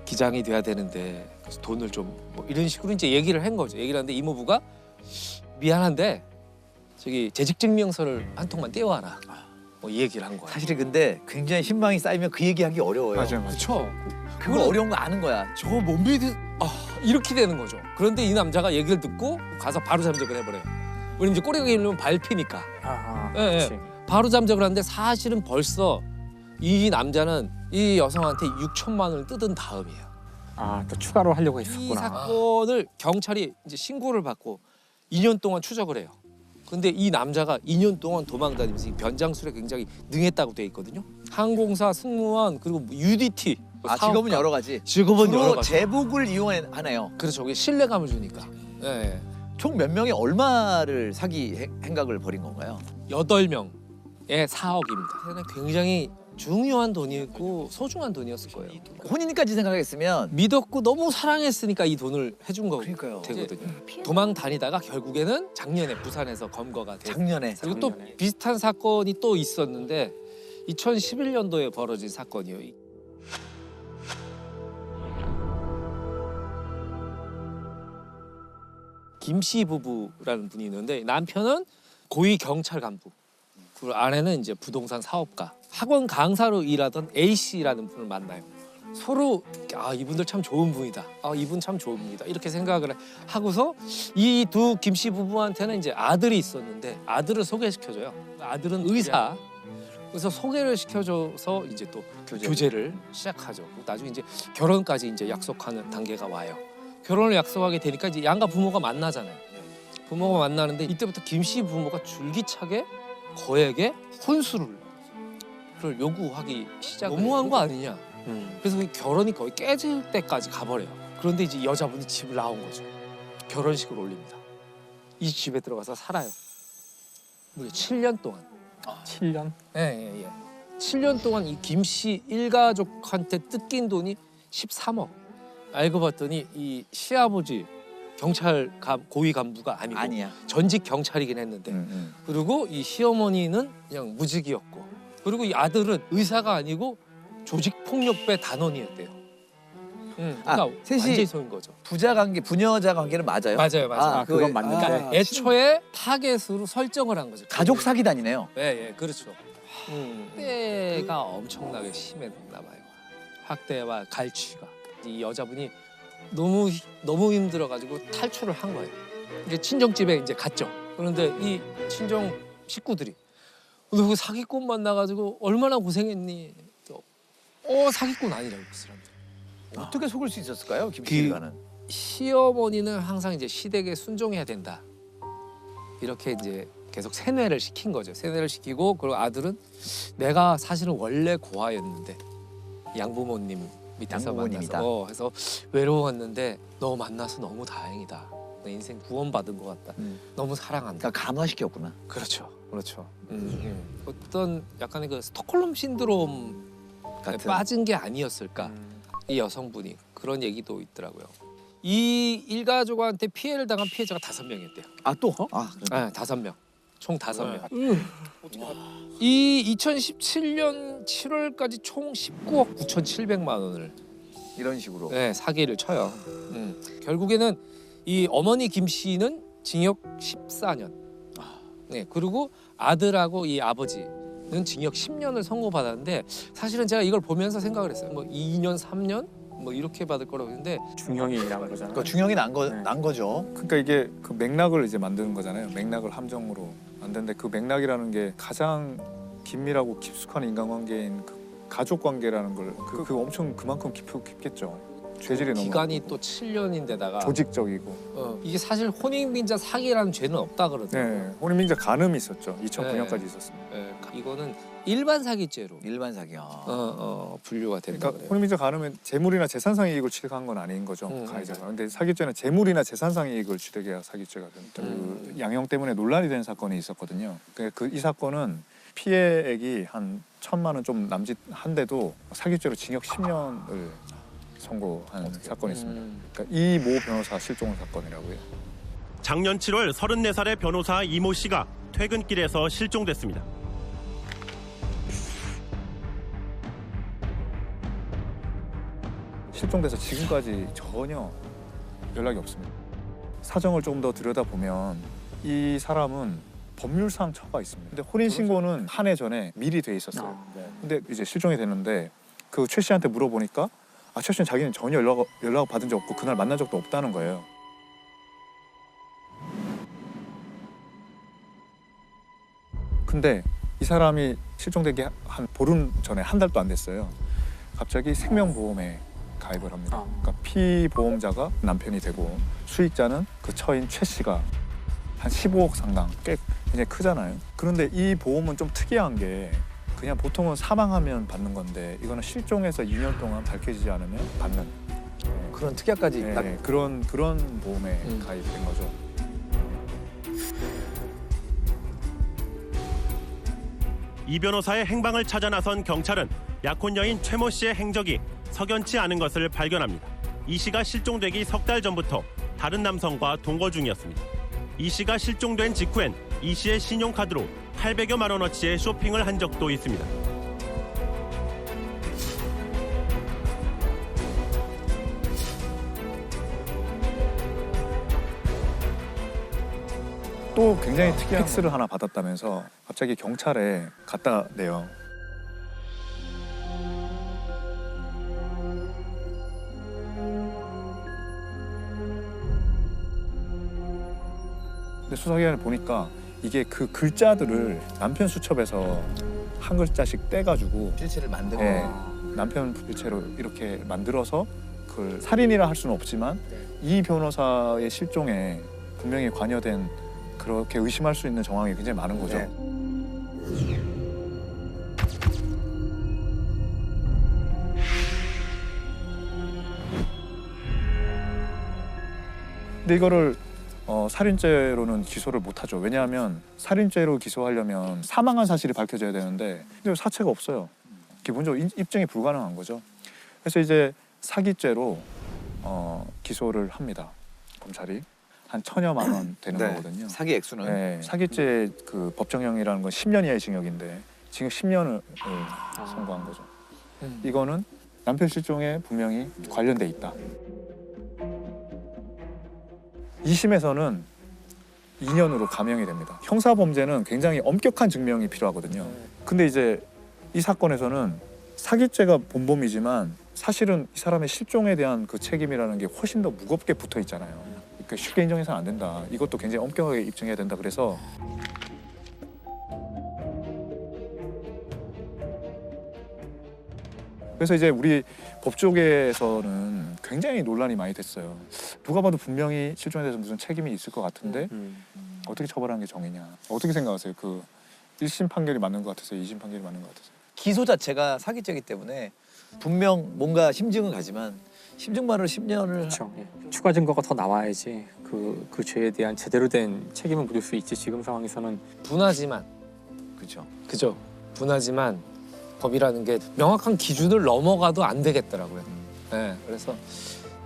기장이 돼야 되는데 그래서 돈을 좀 뭐 이런 식으로 이제 얘기를 한 거죠. 얘기를 하는데 이모부가 미안한데 저기 재직증명서를 한 통만 떼어와라. 뭐 이 얘기를 한 거야. 사실은 근데 굉장히 신망이 쌓이면 그 얘기하기 어려워요. 맞아요. 그렇죠. 그거 어려운 거 아는 거야. 저거 못 믿을 이렇게 되는 거죠. 그런데 이 남자가 얘기를 듣고 가서 바로 잠적을 해버려요. 왜냐면 이제 꼬리가 길면 밟히니까. 바로 잠적을 하는데 사실은 벌써 이 남자는 이 여성한테 6천만 원을 뜯은 다음이에요. 또 추가로 하려고 이 했었구나. 사건을 경찰이 이제 신고를 받고 2년 동안 추적을 해요. 근데 이 남자가 2년 동안 도망다니면서 이 변장술에 굉장히 능했다고 돼 있거든요. 항공사 승무원 그리고 UDT. 직업은 여러 가지. 직업은 주로 여러 가지. 제복을 이용하네요. 그렇죠. 그게 신뢰감을 주니까. 총 몇 명이 얼마를 사기 행각을 벌인 건가요? 8명의 4억입니다. 굉장히 중요한 돈이었고 소중한 돈이었을 거예요. 혼인까지 생각했으면 믿었고 너무 사랑했으니까 이 돈을 해준 거 그러니까요. 되거든요. 도망 다니다가 결국에는 작년에 부산에서 검거가 돼요. 작년에. 그리고 또 비슷한 사건이 또 있었는데 2011년도에 벌어진 사건이에요. 김씨 부부라는 분이 있는데 남편은 고위 경찰 간부, 그 아내는 이제 부동산 사업가, 학원 강사로 일하던 A 씨라는 분을 만나요. 서로 이분들 참 좋은 분이다. 이분 참 좋은 분이다. 이렇게 생각을 하고서 이 두 김씨 부부한테는 이제 아들이 있었는데 아들을 소개시켜줘요. 아들은 의사. 그래서 소개를 시켜줘서 이제 또 교제를 시작하죠. 나중에 이제 결혼까지 이제 약속하는 단계가 와요. 결혼을 약속하게 되니까 이제 양가 부모가 만나잖아요. 부모가 만나는데 이때부터 김씨 부모가 줄기차게 거액의 혼수를 요구하기 시작을 너무한 거 아니냐. 그래서 그 결혼이 거의 깨질 때까지 가버려요. 그런데 이제 여자분이 집을 나온 거죠. 결혼식을 올립니다. 이 집에 들어가서 살아요. 무려 7년 동안. 7년? 예. 7년 동안 이 김씨 일가족한테 뜯긴 돈이 13억. 알고 봤더니 이 시아버지 경찰 고위 간부가 아니고 전직 경찰이긴 했는데 그리고 이 시어머니는 그냥 무직이었고 그리고 이 아들은 의사가 아니고 조직폭력배 단원이었대요. 그러니까 셋이 완전히 속인 거죠. 부자 관계, 부녀자 관계는 맞아요? 맞아요. 그건 맞는데. 그러니까 애초에 타겟으로 설정을 한 거죠. 가족 사기단이네요. 예, 그렇죠. 학대가 엄청나게 심했나 봐요. 학대와 갈취가. 이 여자분이 너무 힘들어가지고 탈출을 한 거예요. 이제 친정집에 이제 갔죠. 그런데 이 친정 식구들이 너 그 사기꾼 만나가지고 얼마나 고생했니? 사기꾼 아니라고 그 사람들. 어떻게 속을 수 있었을까요, 김씨가는? 시어머니는 항상 이제 시댁에 순종해야 된다. 이렇게 이제 계속 세뇌를 시킨 거죠. 세뇌를 시키고 그리고 아들은 내가 사실은 원래 고아였는데 양부모님 밑에서 만나서 해서 외로웠는데 너 만나서 너무 다행이다. 내 인생 구원받은 것 같다. 너무 사랑한다. 그러니까 감화시켰구나. 그렇죠. 어떤 약간의 그 스톡홀름 신드롬에 빠진 게 아니었을까. 이 여성분이 그런 얘기도 있더라고요. 이 일가족한테 피해를 당한 피해자가 5명이었대요. 또? 5명. 총 5명. 이 2017년 7월까지 총 19억 9,700만 원을 이런 식으로 사기를 쳐요. 결국에는 이 어머니 김 씨는 징역 14년. 그리고 아들하고 이 아버지는 징역 10년을 선고받았는데 사실은 제가 이걸 보면서 생각을 했어요. 뭐 2년, 3년 뭐 이렇게 받을 거라고 했는데 중형이 난 거잖아요. 그러니까 중형이 난 거죠. 그러니까 이게 그 맥락을 이제 만드는 거잖아요. 맥락을 함정으로 만드는데 그 맥락이라는 게 가장 긴밀하고 깊숙한 인간관계인 그 가족 관계라는 걸 그 엄청 그만큼 깊겠죠. 죄질이 너무 기간이 또 7년인데다가 조직적이고. 이게 사실 혼인빙자 사기라는 죄는 없다 그러더라고요. 네, 혼인빙자 간음이 있었죠. 2009년까지 있었습니다. 네, 이거는 일반 사기죄로 일반 사기야. 분류가 된다. 그러니까 혼인빙자 간음은 재물이나 재산상 이익을 취득한 건 아닌 거죠. 가해자가. 근데 사기죄는 재물이나 재산상 이익을 취득해야 사기죄가 됩니다. 그 양형 때문에 논란이 된 사건이 있었거든요. 이 사건은 피해액이 한 1,000만 원 좀 남짓한데도 사기죄로 징역 10년을 선고한 사건이 있습니다. 그러니까 이 모 변호사 실종 사건이라고요. 작년 7월 34살의 변호사 이모 씨가 퇴근길에서 실종됐습니다. 실종돼서 지금까지 전혀 연락이 없습니다. 사정을 조금 더 들여다보면 이 사람은 법률상 처가 있습니다. 근데 혼인 신고는 한 해 전에 미리 돼 있었어요. 근데 이제 실종이 됐는데 그 최 씨한테 물어보니까 최 씨는 자기는 전혀 연락을 받은 적 없고 그날 만난 적도 없다는 거예요. 근데 이 사람이 실종된 게 한 보름 전에, 한 달도 안 됐어요. 갑자기 생명보험에 가입을 합니다. 그러니까 피보험자가 남편이 되고 수익자는 그 처인 최 씨가 한 15억 상당, 꽤 굉장히 크잖아요. 그런데 이 보험은 좀 특이한 게 그냥 보통은 사망하면 받는 건데 이거는 실종해서 2년 동안 밝혀지지 않으면 받는 그런 특약까지 있다. 네, 그런 보험에 가입된 거죠. 이 변호사의 행방을 찾아 나선 경찰은 약혼 여인 최모 씨의 행적이 석연치 않은 것을 발견합니다. 이 씨가 실종되기 석 달 전부터 다른 남성과 동거 중이었습니다. 이 씨가 실종된 직후엔 이 씨의 신용카드로 800여만 원어치의 쇼핑을 한 적도 있습니다. 또 굉장히 특이한 팩스를 하나 받았다면서 갑자기 경찰에 갖다 내요. 근데 수사기관을 보니까 이게 그 글자들을 남편 수첩에서 한 글자씩 떼가지고 필체를 만든 네, 거예요. 남편 필체로 이렇게 만들어서 그걸 살인이라 할 수는 없지만 이 변호사의 실종에 분명히 관여된, 그렇게 의심할 수 있는 정황이 굉장히 많은 거죠. 근데 이거를 살인죄로는 기소를 못하죠. 왜냐하면 살인죄로 기소하려면 사망한 사실이 밝혀져야 되는데 근데 사체가 없어요. 기본적으로 입증이 불가능한 거죠. 그래서 이제 사기죄로 기소를 합니다. 검찰이. 한 1,000여만 원 되는 거거든요. 사기 액수는? 네, 사기죄 그 법정형이라는 건 10년 이하의 징역인데 지금 10년을 선고한 거죠. 이거는 남편 실종에 분명히 관련돼 있다. 2심에서는 2년으로 감형이 됩니다. 형사범죄는 굉장히 엄격한 증명이 필요하거든요. 근데 이제 이 사건에서는 사기죄가 본범이지만 사실은 이 사람의 실종에 대한 그 책임이라는 게 훨씬 더 무겁게 붙어 있잖아요. 그러니까 쉽게 인정해서는 안 된다. 이것도 굉장히 엄격하게 입증해야 된다. 그래서 이제 우리 법조계에서는 굉장히 논란이 많이 됐어요. 누가 봐도 분명히 실종에 대해서 무슨 책임이 있을 것 같은데 어떻게 처벌하는 게 정의냐. 어떻게 생각하세요? 그 1심 판결이 맞는 것 같으세요? 2심 판결이 맞는 것 같으세요? 기소 자체가 사기죄이기 때문에 분명 뭔가 심증은 가지만 심증만으로 10년을 그렇죠. 추가 증거가 더 나와야지 그 죄에 대한 제대로 된 책임을 물을 수 있지. 지금 상황에서는 분하지만 그죠. 분하지만 법이라는 게 명확한 기준을 넘어가도 안 되겠더라고요. 네, 그래서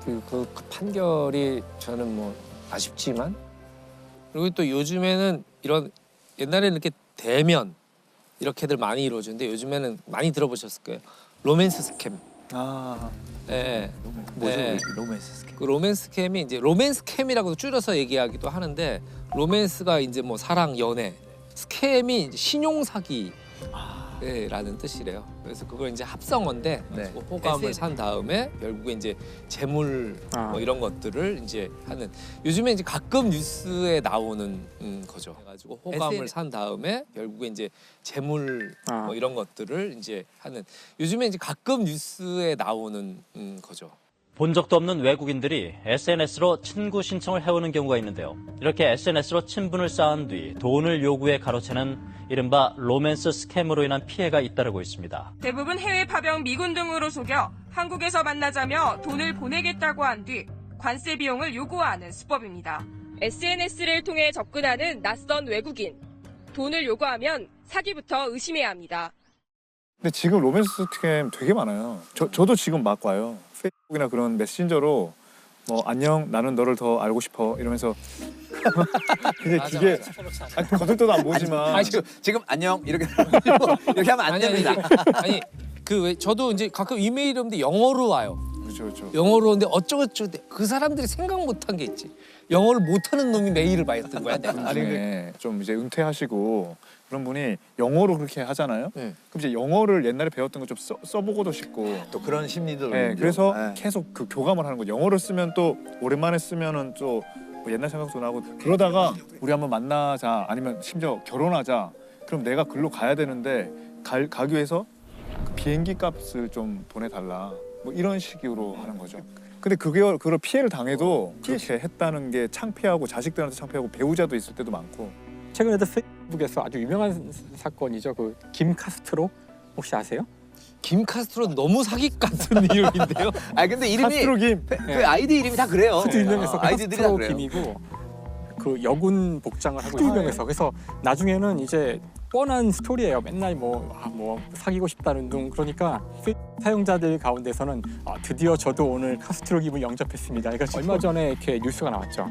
그 판결이 저는 뭐 아쉽지만, 그리고 또 요즘에는 이런 옛날에는 이렇게 대면 이렇게들 많이 이루어지는데 요즘에는 많이 들어보셨을 거예요. 로맨스 스캠. 네. 뭐죠? 네. 로맨스 스캠. 그 로맨스 스캠이 이제 로맨스 캠이라고 줄여서 얘기하기도 하는데, 로맨스가 이제 뭐 사랑, 연애, 스캠이 이제 신용 사기. 라는 뜻이래요. 그래서 그걸 이제 합성어인데 호감을 산 다음에 결국에 이제 재물 뭐 이런 것들을 이제 하는, 요즘에 이제 가끔 뉴스에 나오는 거죠. 그래가지고 호감을 산 다음에 결국에 이제 재물 뭐 이런 것들을 이제 하는, 요즘에 이제 가끔 뉴스에 나오는 거죠. 본 적도 없는 외국인들이 SNS로 친구 신청을 해오는 경우가 있는데요. 이렇게 SNS로 친분을 쌓은 뒤 돈을 요구해 가로채는 이른바 로맨스 스캠으로 인한 피해가 잇따르고 있습니다. 대부분 해외 파병 미군 등으로 속여 한국에서 만나자며 돈을 보내겠다고 한 뒤 관세 비용을 요구하는 수법입니다. SNS를 통해 접근하는 낯선 외국인. 돈을 요구하면 사기부터 의심해야 합니다. 근데 지금 로맨스 스캠 되게 많아요. 저도 지금 막 와요. 페이스북이나 그런 메신저로 뭐 안녕 나는 너를 더 알고 싶어 이러면서 근데 그게 거들떠도 안 보지만 아니, 지금 안녕 이렇게 하면 안 됩니다. 아니 그 저도 이제 가끔 이메일 오는데 영어로 와요. 그렇죠. 영어로 오는데 어쩌고저쩌고 그 사람들이 생각 못한 게 있지. 영어를 못하는 놈이 메일을 받았던 거야. 내가. 아니 근데 좀 이제 은퇴하시고 그런 분이 영어로 그렇게 하잖아요. 그럼 이제 영어를 옛날에 배웠던 거 좀 써보고도 싶고 또 그런 심리들. 네, 그래서 계속 그 교감을 하는 거. 영어를 쓰면 또 오랜만에 쓰면은 또 뭐 옛날 생각도 나고 그러다가 우리 한번 만나자 아니면 심지어 결혼하자. 그럼 내가 글로 가야 되는데 가기 위해서 그 비행기 값을 좀 보내달라. 뭐 이런 식으로 하는 거죠. 근데 그걸 피해를 당해도 그렇게 했다는 게 창피하고 자식들한테 창피하고 배우자도 있을 때도 많고. 최근에도 페이스북에서 아주 유명한 사건이죠. 그 김 카스트로 혹시 아세요? 김 카스트로 너무 사기 같은 이름인데요. 아 근데 이름이 카스트로 김. 그 아이디 이름이 다 그래요. 하도 유명해서 아이디들이 다 카스트로 그래요. 김이고 그 여군 복장을 하고 유명해서 그래서 나중에는 이제 뻔한 스토리예요. 맨날 뭐 사귀고 싶다는 둥 그러니까 사용자들 가운데서는 드디어 저도 오늘 카스트로 김을 영접했습니다. 그러니까 얼마 전에 이렇게 뉴스가 나왔죠.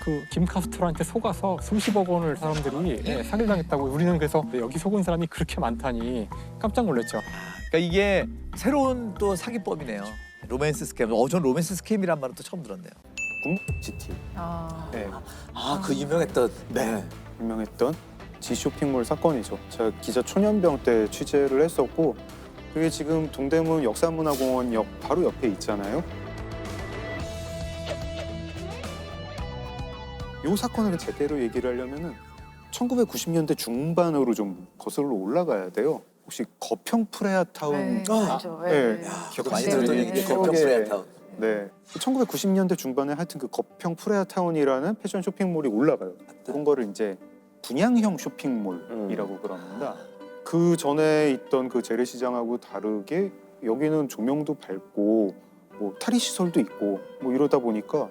그 김 카스트로한테 속아서 수십억 원을 사람들이 사기를 당했다고. 우리는 그래서 여기 속은 사람이 그렇게 많다니 깜짝 놀랐죠. 그러니까 이게 새로운 또 사기법이네요. 로맨스 스캠. 전 로맨스 스캠이란 말은 또 처음 들었네요. GT. 네. 그 유명했던. 네. 유명했던 G쇼핑몰 사건이죠. 제가 기자 초년병 때 취재를 했었고 그게 지금 동대문 역사문화공원역 바로 옆에 있잖아요. 이 사건을 제대로 얘기를 하려면은 1990년대 중반으로 좀 거슬러 올라가야 돼요. 혹시 거평 프레아타운? 네. 기억 많이 들었던 얘기인데 거평 프레아타운. 네. 1990년대 중반에 하여튼 그 거평 프레아타운이라는 패션 쇼핑몰이 올라가요. 그런 거를 이제 분양형 쇼핑몰이라고 그럽니다. 그 전에 있던 그 재래시장하고 다르게 여기는 조명도 밝고 뭐 탈의 시설도 있고 뭐 이러다 보니까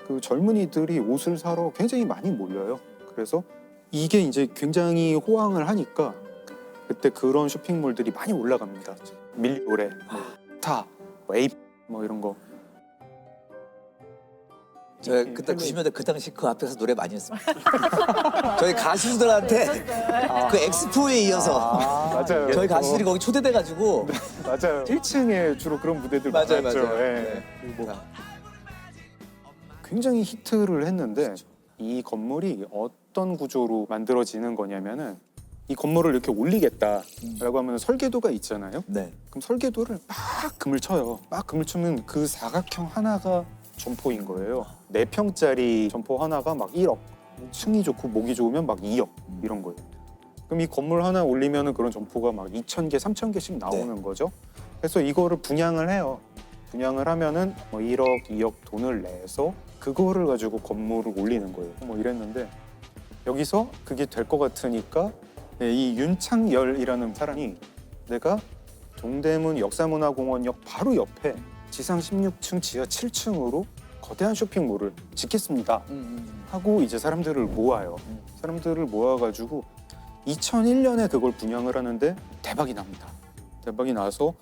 그 젊은이들이 옷을 사러 굉장히 많이 몰려요. 그래서 이게 이제 굉장히 호황을 하니까 그때 그런 쇼핑몰들이 많이 올라갑니다. 밀리오레, 타, 웨이 뭐 이런 거. 저 그때 90년대 그 당시 그 앞에서 노래 많이 했습니다. 저희 가수들한테 그 엑스포에 이어서 맞아요. 저희 가수들이 거기 초대돼가지고 맞아요. 1층에 주로 그런 무대들 맞아요. 많았죠. 예. 그리고 굉장히 히트를 했는데 이 건물이 어떤 구조로 만들어지는 거냐면은 이 건물을 이렇게 올리겠다라고 하면 설계도가 있잖아요. 네. 그럼 설계도를 막 금을 쳐요. 막 금을 치면 그 사각형 하나가 점포인 거예요. 4평짜리 점포 하나가 막 1억, 층이 좋고 목이 좋으면 막 2억 이런 거예요. 그럼 이 건물 하나 올리면은 그런 점포가 막 2,000개, 3,000개씩 나오는 거죠. 그래서 이거를 분양을 해요. 분양을 하면은 뭐 1억, 2억 돈을 내서 그거를 가지고 건물을 올리는 거예요. 뭐 이랬는데 여기서 그게 될 것 같으니까 이 윤창열이라는 사람이 내가 동대문 역사문화공원역 바로 옆에 지상 16층, 지하 7층으로 거대한 쇼핑몰을 짓겠습니다 하고 이제 사람들을 모아요. 사람들을 모아가지고 2001년에 그걸 분양을 하는데 대박이 납니다. 대박이 나서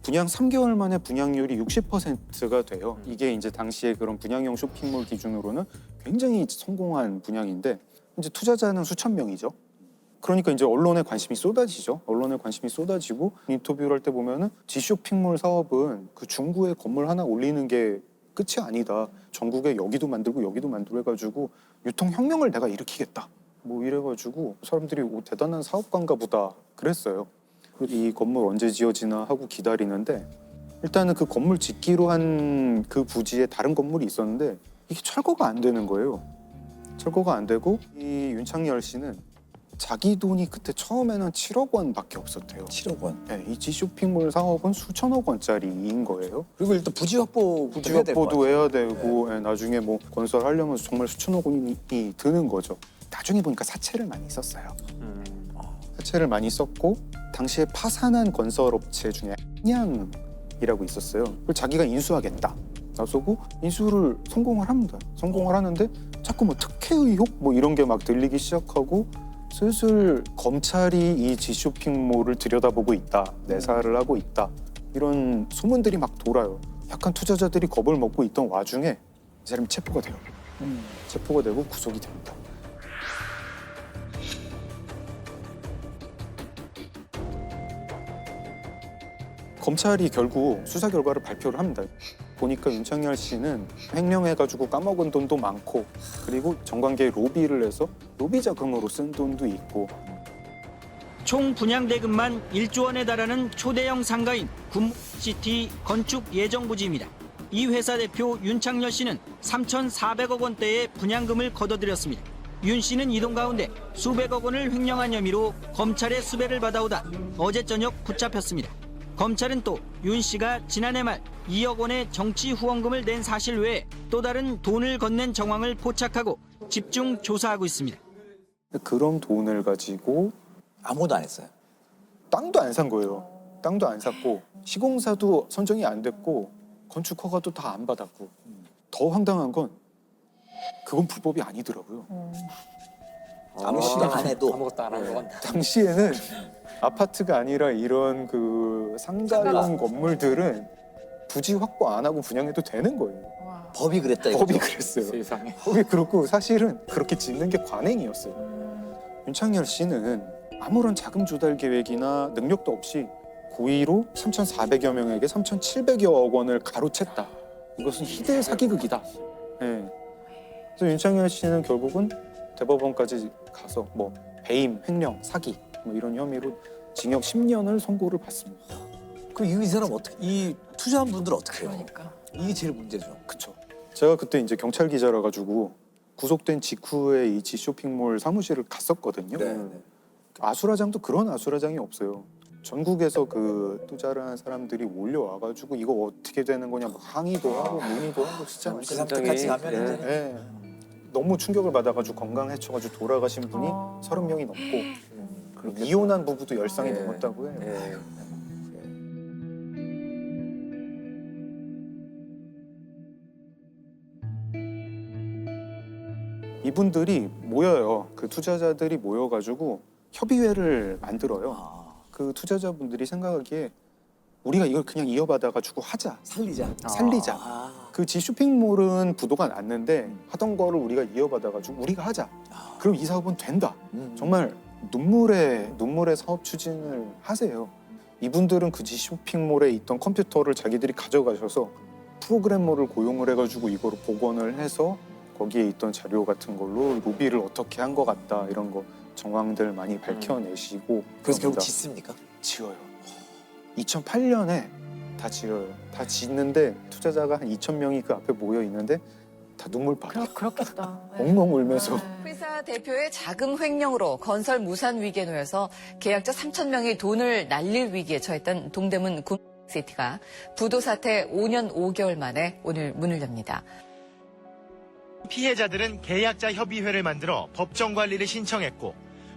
분양 3개월 만에 분양률이 60%가 돼요. 이게 이제 당시에 그런 분양형 쇼핑몰 기준으로는 굉장히 성공한 분양인데 이제 투자자는 수천 명이죠. 그러니까 이제 언론에 관심이 쏟아지죠. 언론에 관심이 쏟아지고 인터뷰를 할 때 보면은 G쇼핑몰 사업은 그 중구에 건물 하나 올리는 게 끝이 아니다. 전국에 여기도 만들고 여기도 만들고 해가지고 유통혁명을 내가 일으키겠다. 뭐 이래가지고 사람들이 대단한 사업가인가 보다 그랬어요. 이 건물 언제 지어지나 하고 기다리는데 일단은 그 건물 짓기로 한 그 부지에 다른 건물이 있었는데 이게 철거가 안 되는 거예요. 철거가 안 되고 이 윤창열 씨는 자기 돈이 그때 처음에는 7억 원밖에 없었대요. 7억 원. 네, 이 G쇼핑몰 사업은 수천억 원짜리인 거예요. 그리고 일단 부지 확보도 해야 되고 네, 나중에 뭐 건설하려면 정말 수천억 원이 드는 거죠. 나중에 보니까 사채를 많이 썼어요. 사채를 많이 썼고 당시에 파산한 건설업체 중에 한양이라고 있었어요. 그걸 자기가 인수하겠다. 나서고 인수를 성공을 합니다. 성공을 하는데 자꾸 뭐 특혜 의혹 뭐 이런 게 막 들리기 시작하고 슬슬 검찰이 이 G쇼핑몰을 들여다보고 있다. 내사를 하고 있다. 이런 소문들이 막 돌아요. 약간 투자자들이 겁을 먹고 있던 와중에 이 사람이 체포가 돼요. 체포가 되고 구속이 됩니다. 검찰이 결국 수사 결과를 발표를 합니다. 보니까 윤창열 씨는 횡령해가지고 까먹은 돈도 많고 그리고 정관계에 로비를 해서 로비 자금으로 쓴 돈도 있고 총 분양대금만 1조 원에 달하는 초대형 상가인 굿모시티 건축 예정부지입니다. 이 회사 대표 윤창열 씨는 3,400억 원대의 분양금을 거둬들였습니다. 윤 씨는 이 돈 가운데 수백억 원을 횡령한 혐의로 검찰의 수배를 받아오다 어제 저녁 붙잡혔습니다. 검찰은 또 윤 씨가 지난해 말 2억 원의 정치 후원금을 낸 사실 외에 또 다른 돈을 건넨 정황을 포착하고 집중 조사하고 있습니다. 그런 돈을 가지고 아무것도 안 했어요. 땅도 안 산 거예요. 땅도 안 샀고 시공사도 선정이 안 됐고 건축 허가도 다 안 받았고 더 황당한 건 그건 불법이 아니더라고요. 아무것도 안 해도 아무것도 안 한 건. 당시에는 아파트가 아니라 이런 그 상가용 건물들은 부지 확보 안 하고 분양해도 되는 거예요. 법이 그랬다 이거죠? 법이 그랬어요. 세상에. 법이 그렇고 사실은 그렇게 짓는 게 관행이었어요. 윤창열 씨는 아무런 자금 조달 계획이나 능력도 없이 고의로 3,400여 명에게 3,700여 원을 가로챘다. 이것은 희대의 사기극이다. 네. 그래서 윤창열 씨는 결국은 대법원까지 가서 뭐 배임, 횡령, 사기 뭐 이런 혐의로 징역 10년을 선고를 받습니다. 그럼 이 사람 어떻게 이 투자한 분들 어떻게 해요? 그러니까 이게 제일 문제죠. 그렇죠. 제가 그때 이제 경찰 기자라 가지고 구속된 직후에 이 G쇼핑몰 사무실을 갔었거든요. 아수라장도 그런 아수라장이 없어요. 전국에서 그 투자를 한 사람들이 몰려와 가지고 이거 어떻게 되는 거냐 막 항의도 하고 문의도 하고 진짜 그 사람들까지 가면 이제 네. 너무 충격을 받아가지고 건강해쳐가지고 돌아가신 분이 30명이 넘고 이혼한 부부도 10쌍이 넘었다고 해요. 이분들이 모여요. 그 투자자들이 모여가지고 협의회를 만들어요. 그 투자자분들이 생각하기에 우리가 이걸 그냥 이어받아가지고 하자. 살리자. 그 G쇼핑몰은 부도가 났는데 하던 거를 우리가 이어받아가지고 우리가 하자. 그럼 이 사업은 된다. 정말 눈물의 사업 추진을 하세요. 이분들은 그 G쇼핑몰에 있던 컴퓨터를 자기들이 가져가셔서 프로그래머를 고용을 해가지고 이거를 복원을 해서 거기에 있던 자료 같은 걸로 로비를 어떻게 한 것 같다 이런 거 정황들 많이 밝혀내시고 그래서 결국 짓습니까? 지어요. 2008년에 다 지어요. 다 짓는데 투자자가 한 2,000명이 그 앞에 모여 있는데 다 눈물바다. 그렇겠다. 엉엉 울면서 회사 대표의 자금 횡령으로 건설 무산 위기에 놓여서 계약자 3,000명이 돈을 날릴 위기에 처했던 동대문 굿시티가 부도 사태 5년 5개월 만에 오늘 문을 엽니다. 피해자들은 계약자 협의회를 만들어 법정 관리를 신청했고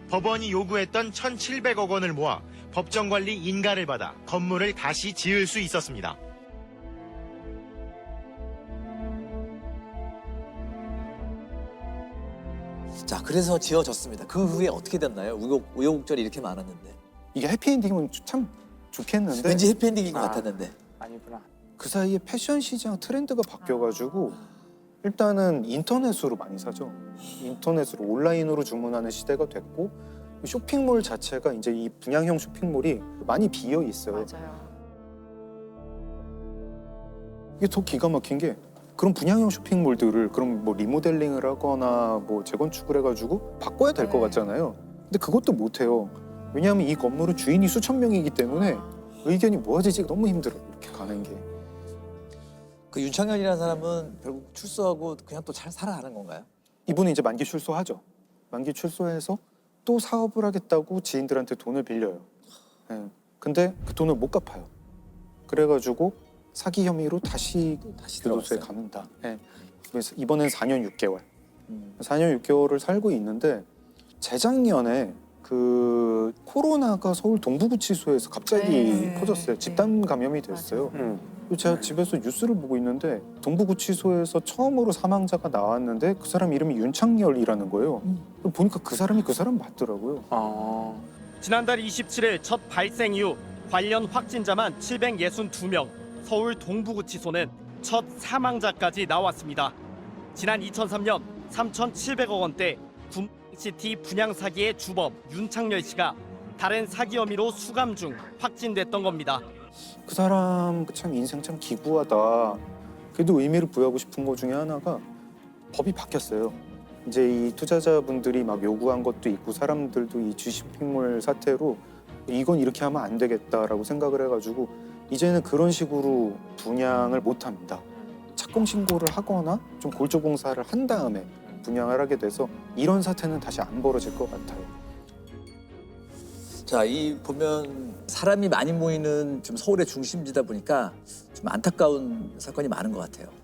법원이 요구했던 1,700억 원을 모아 법정 관리 인가를 받아 건물을 다시 지을 수 있었습니다. 자, 그래서 지어졌습니다. 그 후에 어떻게 됐나요? 우여곡절이 이렇게 많았는데. 이게 해피엔딩은 참 좋겠는데 왠지 해피엔딩인 것 같았는데. 아니구나. 그 사이에 패션 시장 트렌드가 바뀌어가지고 일단은 인터넷으로 많이 사죠. 인터넷으로 온라인으로 주문하는 시대가 됐고 쇼핑몰 자체가 이제 이 분양형 쇼핑몰이 많이 비어 있어요. 맞아요. 이게 더 기가 막힌 게 그런 분양형 쇼핑몰들을 그럼 뭐 리모델링을 하거나 뭐 재건축을 해가지고 바꿔야 될 것 같잖아요. 근데 그것도 못해요. 왜냐하면 이 건물은 주인이 수천 명이기 때문에 의견이 모아지기가 너무 힘들어요. 이렇게 가는 게. 그 윤창현이라는 사람은 결국 출소하고 그냥 또 잘 살아가는 건가요? 이분은 이제 만기 출소하죠. 만기 출소해서 또 사업을 하겠다고 지인들한테 돈을 빌려요. 예. 근데 그 돈을 못 갚아요. 그래가지고 사기 혐의로 다시 교도소에 갑니다. 예. 그래서 이번엔 4년 6개월. 4년 6개월을 살고 있는데 재작년에 그 코로나가 서울 동부구치소에서 갑자기 퍼졌어요. 집단 감염이 됐어요. 그리고 제가 집에서 뉴스를 보고 있는데 동부구치소에서 처음으로 사망자가 나왔는데 그 사람 이름이 윤창열이라는 거예요. 보니까 그 사람이 그 사람 맞더라고요. 지난달 27일 첫 발생 이후 관련 확진자만 762명, 서울 동부구치소는 첫 사망자까지 나왔습니다. 지난 2003년 3,700억 원대 굿모닝시티 분양 사기의 주범 윤창열 씨가 다른 사기 혐의로 수감 중 확진됐던 겁니다. 그 사람 참 인생 참 기구하다. 그래도 의미를 부여하고 싶은 것 중에 하나가 법이 바뀌었어요. 이제 이 투자자분들이 막 요구한 것도 있고 사람들도 이 주식핑물 사태로 이건 이렇게 하면 안 되겠다라고 생각을 해가지고 이제는 그런 식으로 분양을 못 합니다. 착공 신고를 하거나 좀 골조공사를 한 다음에 분양을 하게 돼서 이런 사태는 다시 안 벌어질 것 같아요. 자, 이 보면 사람이 많이 모이는 좀 서울의 중심지다 보니까 좀 안타까운 사건이 많은 것 같아요.